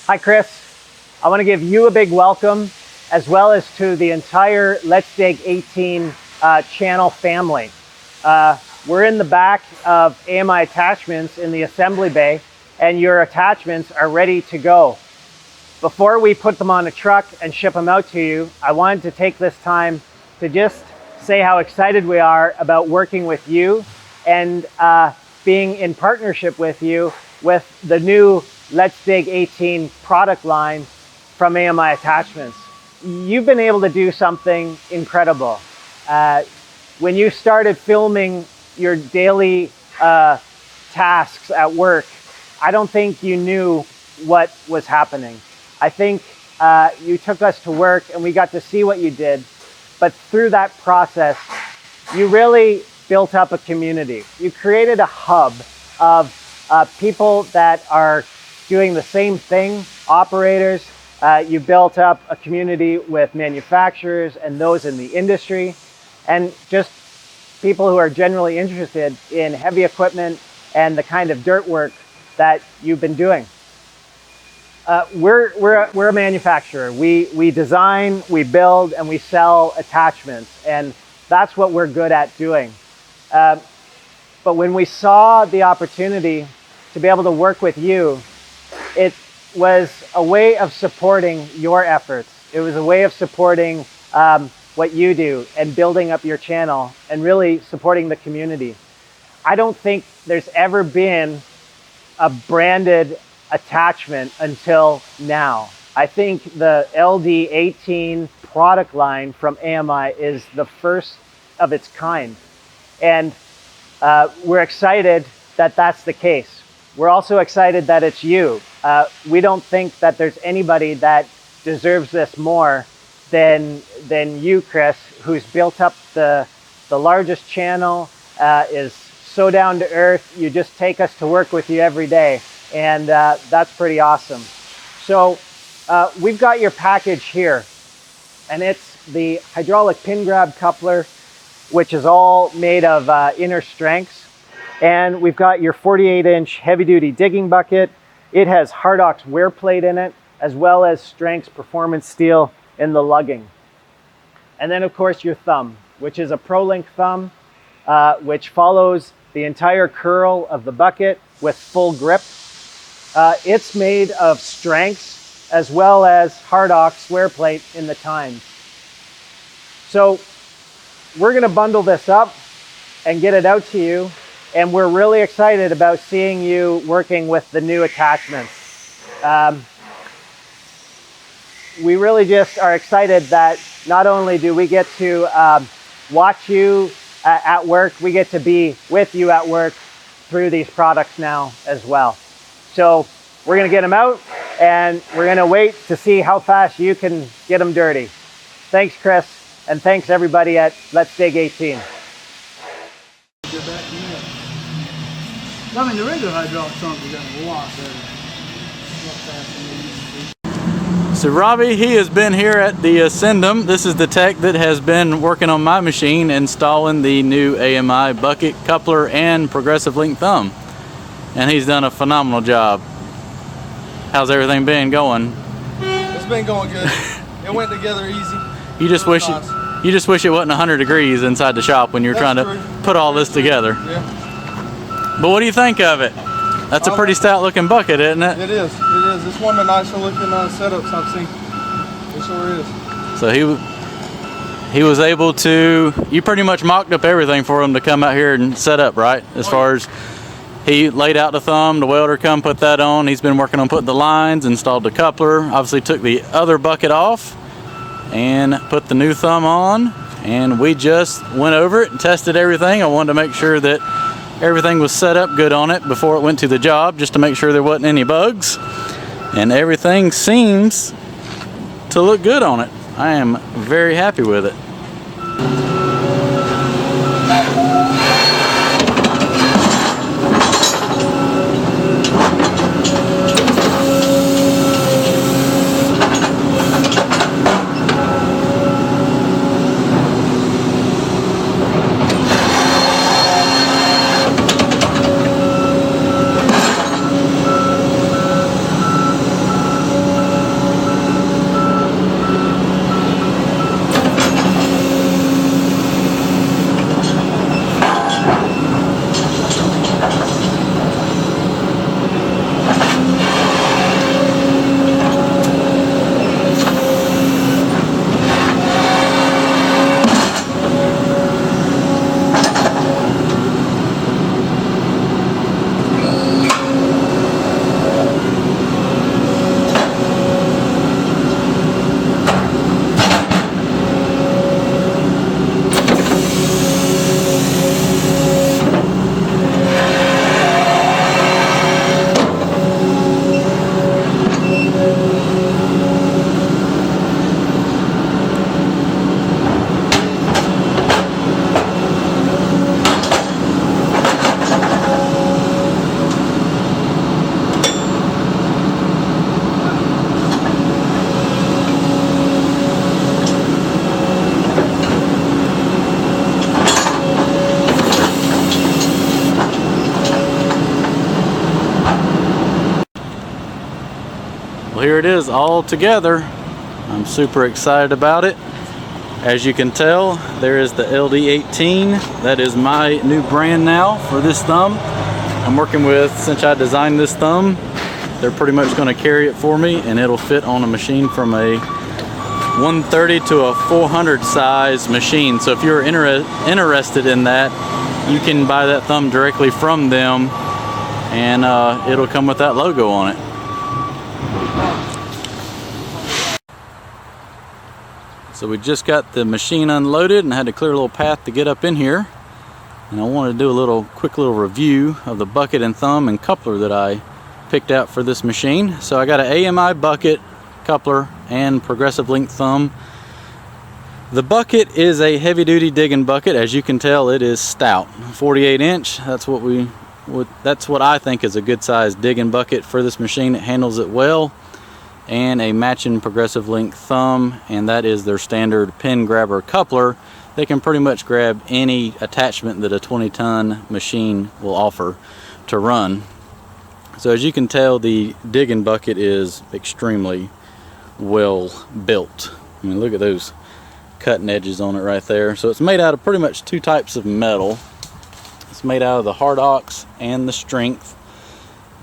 Hi, Chris. I want to give you a big welcome, as well as to the entire Let's Dig 18 channel family. We're in the back of AMI Attachments in the assembly bay, and your attachments are ready to go. Before we put them on a truck and ship them out to you, I wanted to take this time to just say how excited we are about working with you and being in partnership with you with the new Let's Dig 18 product line from AMI Attachments. You've been able to do something incredible. When you started filming your daily tasks at work, I don't think you knew what was happening. I think you took us to work and we got to see what you did, but through that process, you really built up a community. You created a hub of people that are doing the same thing, operators. You built up a community with manufacturers and those in the industry, and just people who are generally interested in heavy equipment and the kind of dirt work that you've been doing. We're a manufacturer. We design, we build, and we sell attachments, and that's what we're good at doing. But when we saw the opportunity to be able to work with you, it was a way of supporting your efforts. It was a way of supporting what you do and building up your channel and really supporting the community. I don't think there's ever been a branded attachment until now. I think the LD18 product line from AMI is the first of its kind. And we're excited that that's the case. We're also excited that it's you. We don't think that there's anybody that deserves this more than you, Chris, who's built up the largest channel, is so down to earth. You just take us to work with you every day, and that's pretty awesome. So we've got your package here, and it's the hydraulic pin grab coupler, which is all made of inner strengths. And we've got your 48-inch heavy-duty digging bucket. It has Hardox wear plate in it, as well as Strengths performance steel in the lugging. And then, of course, your thumb, which is a ProLink thumb, which follows the entire curl of the bucket with full grip. It's made of Strengths, as well as Hardox wear plate in the tines. So we're going to bundle this up and get it out to you. And we're really excited about seeing you working with the new attachments. We really just are excited that not only do we get to watch you at work, we get to be with you at work through these products now as well. So we're gonna get them out, and we're gonna wait to see how fast you can get them dirty. Thanks, Chris, and thanks everybody at Let's Dig 18. I mean, the regular hydraulic pump is a lot better. So Robbie, he has been here at the Ascendum. This is the tech that has been working on my machine, installing the new AMI bucket, coupler, and progressive link thumb. And he's done a phenomenal job. How's everything been going? It's been going good. It went together easy. You just wish it wasn't 100 degrees inside the shop when you're trying to put all this together. Yeah. But what do you think of it? That's a pretty stout looking bucket, isn't it? It is. It is. It's one of the nicer looking setups I've seen. It sure is. So he was able to, you pretty much mocked up everything for him to come out here and set up, right? As far as he laid out the thumb, the welder come put that on. He's been working on putting the lines, installed the coupler, obviously took the other bucket off and put the new thumb on. And we just went over it and tested everything. I wanted to make sure that everything was set up good on it before it went to the job, just to make sure there wasn't any bugs. And everything seems to look good on it. I am very happy with it. Well, here it is all together. I'm super excited about it. As you can tell, there is the LD18. That is my new brand now for this thumb. I'm working with, since I designed this thumb, they're pretty much going to carry it for me, and it'll fit on a machine from a 130 to a 400 size machine. So if you're interested in that, you can buy that thumb directly from them, and it'll come with that logo on it. So we just got the machine unloaded and had to clear a little path to get up in here. And I wanted to do a quick little review of the bucket and thumb and coupler that I picked out for this machine. So I got an AMI bucket, coupler, and progressive link thumb. The bucket is a heavy duty digging bucket. As you can tell, it is stout, 48 inch. That's what I think is a good size digging bucket for this machine. It handles it well. And a matching progressive link thumb, and that is their standard pin grabber coupler. They can pretty much grab any attachment that a 20-ton machine will offer to run. So as you can tell, the digging bucket is extremely well built. I mean, look at those cutting edges on it right there. So it's made out of pretty much two types of metal. It's made out of the Hardox and the Strength.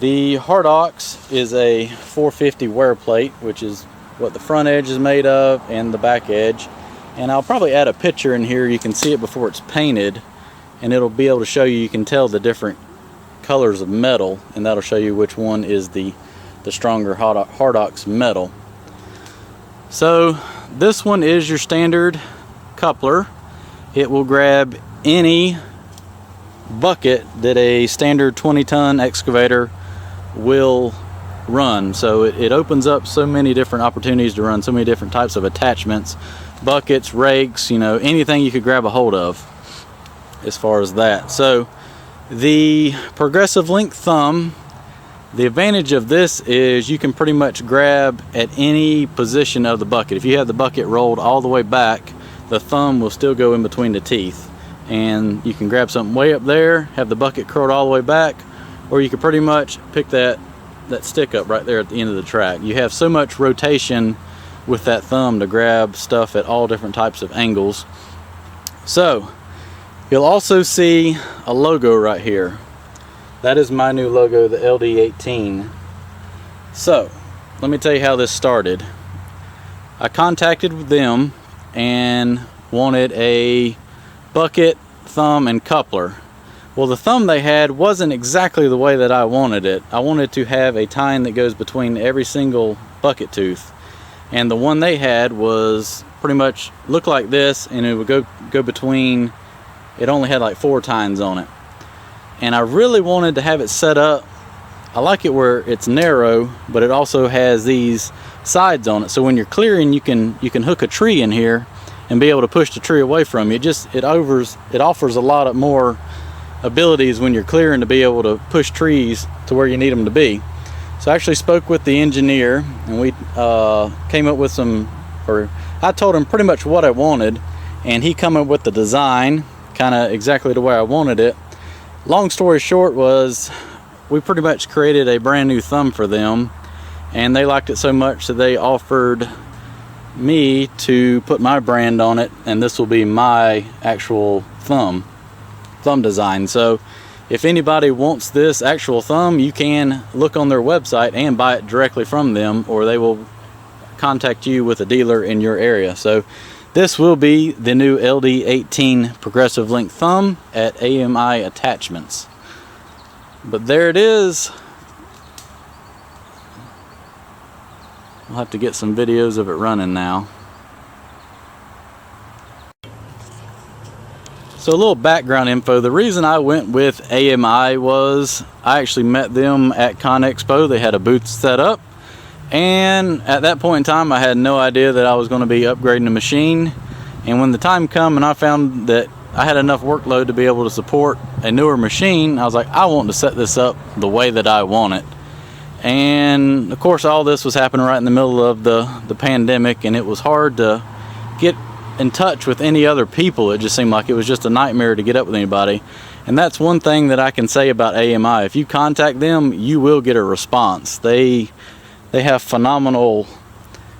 The Hardox is a 450 wear plate, which is what the front edge is made of, and the back edge. And I'll probably add a picture in here. You can see it before it's painted, and it'll be able to show you can tell the different colors of metal, and that'll show you which one is the stronger Hardox metal. So this one is your standard coupler. It will grab any bucket that a standard 20-ton excavator will run. So it opens up so many different opportunities to run so many different types of attachments, buckets, rakes, you know, anything you could grab a hold of as far as that. So the progressive link thumb, the advantage of this is you can pretty much grab at any position of the bucket. If you have the bucket rolled all the way back, the thumb will still go in between the teeth, and you can grab something way up there, have the bucket curled all the way back, or you can pretty much pick that stick up right there at the end of the track. You have so much rotation with that thumb to grab stuff at all different types of angles. So you'll also see a logo right here. That is my new logo, the LD18. So let me tell you how this started. I contacted them and wanted a bucket, thumb, and coupler. Well, the thumb they had wasn't exactly the way that I wanted it. I wanted to have a tine that goes between every single bucket tooth, and the one they had was pretty much looked like this, and it would go between. It only had like 4 tines on it, and I really wanted to have it set up. I like it where it's narrow, but it also has these sides on it, so when you're clearing, you can hook a tree in here and be able to push the tree away from you. It offers a lot of more abilities when you're clearing to be able to push trees to where you need them to be. So I actually spoke with the engineer, and we came up with I told him pretty much what I wanted, and he came up with the design kind of exactly the way I wanted it. Long story short was we pretty much created a brand new thumb for them, and they liked it so much that they offered me to put my brand on it, and this will be my actual thumb design. So if anybody wants this actual thumb, you can look on their website and buy it directly from them, or they will contact you with a dealer in your area. So this will be the new LD18 progressive link thumb at AMI Attachments. But there it is. We'll have to get some videos of it running now. So a little background info. The reason I went with AMI was I actually met them at ConExpo. They had a booth set up, and at that point in time I had no idea that I was going to be upgrading the machine. And when the time come and I found that I had enough workload to be able to support a newer machine, I was like, I want to set this up the way that I want it. And of course all this was happening right in the middle of the pandemic, and it was hard to get in touch with any other people. It just seemed like it was just a nightmare to get up with anybody. And that's one thing that I can say about AMI. If you contact them, you will get a response. They they have phenomenal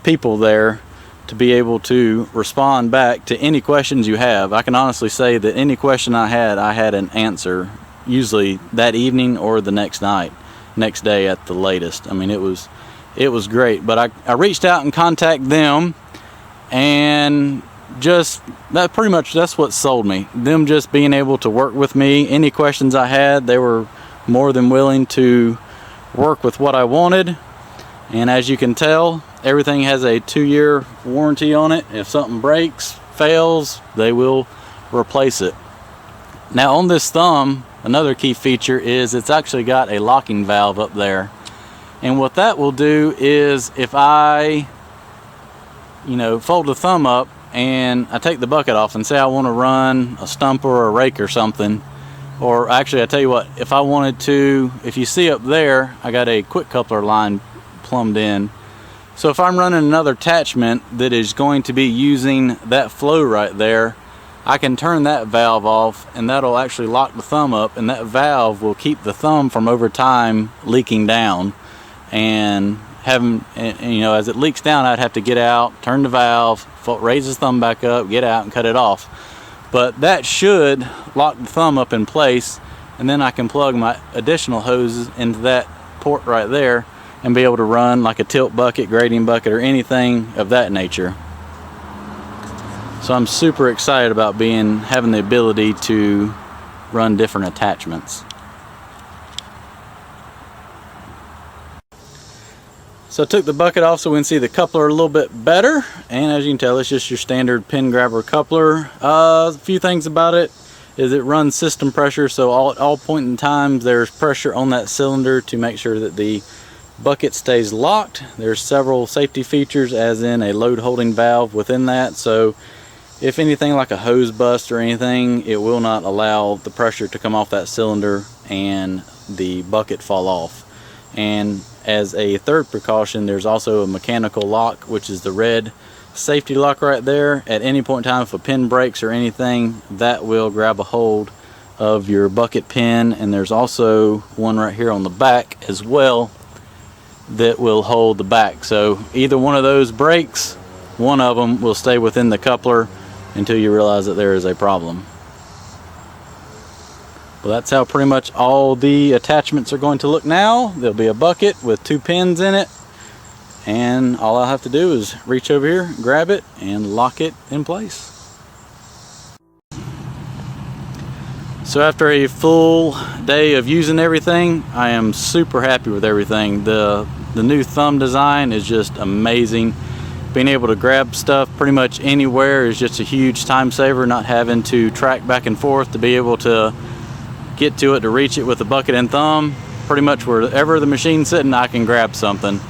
people there to be able to respond back to any questions you have. I can honestly say that any question I had an answer, usually that evening or the next day at the latest. I mean, it was great. But I reached out and contacted them, and just that's what sold me. Them just being able to work with me. Any questions I had, they were more than willing to work with what I wanted. And as you can tell, everything has a 2-year warranty on it. If something breaks, fails, they will replace it. Now on this thumb, another key feature is it's actually got a locking valve up there. And what that will do is if I, fold the thumb up and I take the bucket off and say I want to run a stumper or a rake or something, or actually I tell you what, if I wanted to, if you see up there, I got a quick coupler line plumbed in. So if I'm running another attachment that is going to be using that flow right there, I can turn that valve off, and that'll actually lock the thumb up, and that valve will keep the thumb from over time leaking down. And as it leaks down, I'd have to get out, turn the valve, raise the thumb back up, get out and cut it off. But that should lock the thumb up in place, and then I can plug my additional hoses into that port right there and be able to run like a tilt bucket, grading bucket, or anything of that nature. So I'm super excited about having the ability to run different attachments. So I took the bucket off so we can see the coupler a little bit better, and as you can tell, it's just your standard pin grabber coupler. A few things about it is it runs system pressure, so at all point in time there's pressure on that cylinder to make sure that the bucket stays locked. There's several safety features, as in a load holding valve within that, so if anything like a hose bust or anything, it will not allow the pressure to come off that cylinder and the bucket fall off. And as a third precaution, there's also a mechanical lock, which is the red safety lock right there. At any point in time, if a pin breaks or anything, that will grab a hold of your bucket pin. And there's also one right here on the back as well that will hold the back. So either one of those breaks, one of them will stay within the coupler until you realize that there is a problem. Well, that's how pretty much all the attachments are going to look now. There'll be a bucket with 2 pins in it, and all I'll have to do is reach over here, grab it, and lock it in place. So after a full day of using everything, I am super happy with everything. The new thumb design is just amazing. Being able to grab stuff pretty much anywhere is just a huge time saver, not having to track back and forth to be able to get to it, to reach it with a bucket and thumb. Pretty much wherever the machine's sitting, I can grab something.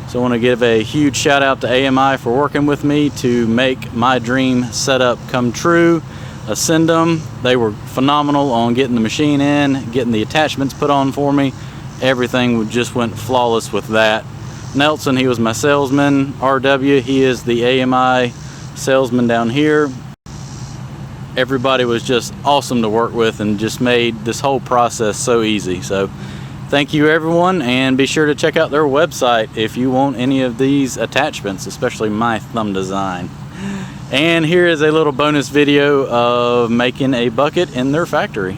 So I want to give a huge shout out to AMI for working with me to make my dream setup come true. Ascendum, they were phenomenal on getting the machine in, getting the attachments put on for me. Everything just went flawless with that. Nelson, he was my salesman. RW, he is the AMI salesman down here. Everybody was just awesome to work with and just made this whole process so easy. So thank you everyone, and be sure to check out their website if you want any of these attachments, especially my thumb design. And here is a little bonus video of making a bucket in their factory.